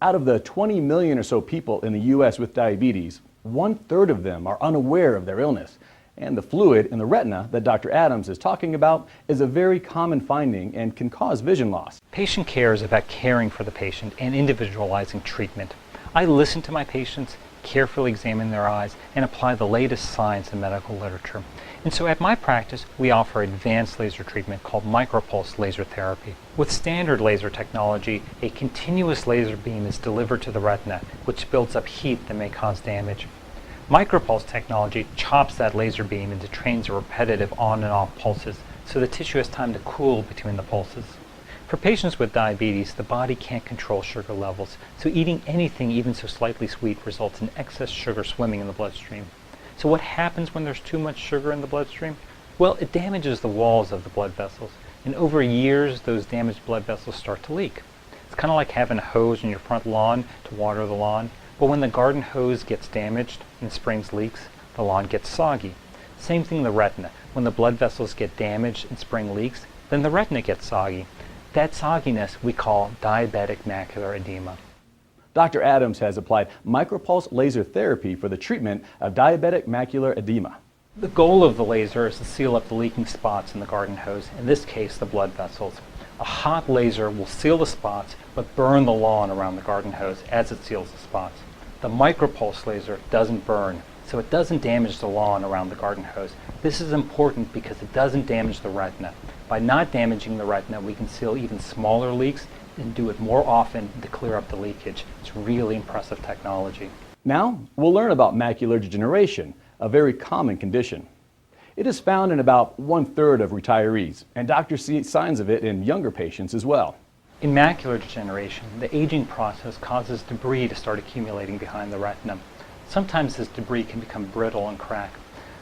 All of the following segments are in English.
Out of the 20 million or so people in the U.S. with diabetes, 1/3 of them are unaware of their illness. And the fluid in the retina that Dr. Adams is talking about is a very common finding and can cause vision loss. Patient care is about caring for the patient and individualizing treatment. I listen to my patients, carefully examine their eyes, and apply the latest science and medical literature. And so at my practice, we offer advanced laser treatment called micropulse laser therapy. With standard laser technology, a continuous laser beam is delivered to the retina, which builds up heat that may cause damage. Micropulse technology chops that laser beam into trains of repetitive on and off pulses, so the tissue has time to cool between the pulses. For patients with diabetes, the body can't control sugar levels, so eating anything even so slightly sweet results in excess sugar swimming in the bloodstream. So what happens when there's too much sugar in the bloodstream? Well, it damages the walls of the blood vessels, and over years those damaged blood vessels start to leak. It's kind of like having a hose in your front lawn to water the lawn, but when the garden hose gets damaged and springs leaks, the lawn gets soggy. Same thing in the retina. When the blood vessels get damaged and spring leaks, then the retina gets soggy. That sogginess we call diabetic macular edema. Dr. Adams has applied micropulse laser therapy for the treatment of diabetic macular edema. The goal of the laser is to seal up the leaking spots in the garden hose, in this case the blood vessels. A hot laser will seal the spots but burn the lawn around the garden hose as it seals the spots. The micropulse laser doesn't burn, so it doesn't damage the lawn around the garden hose. This is important because it doesn't damage the retina. By not damaging the retina, we can seal even smaller leaks and do it more often to clear up the leakage. It's really impressive technology. Now, we'll learn about macular degeneration, a very common condition. It is found in about 1/3 of retirees, and doctors see signs of it in younger patients as well. In macular degeneration, the aging process causes debris to start accumulating behind the retina. Sometimes this debris can become brittle and crack.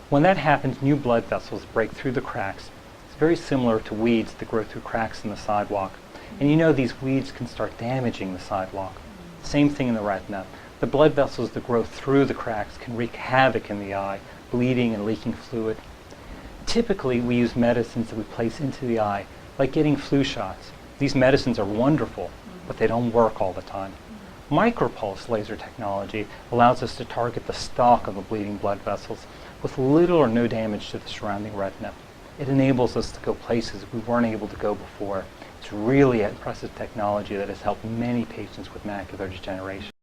When that happens, new blood vessels break through the cracks. It's very similar to weeds that grow through cracks in the sidewalk. And you know these weeds can start damaging the sidewalk. Same thing in the retina. The blood vessels that grow through the cracks can wreak havoc in the eye, bleeding and leaking fluid. Typically, we use medicines that we place into the eye, like getting flu shots. These medicines are wonderful, but they don't work all the time. Micropulse laser technology allows us to target the stalk of the bleeding blood vessels with little or no damage to the surrounding retina. It enables us to go places we weren't able to go before. It's really impressive technology that has helped many patients with macular degeneration.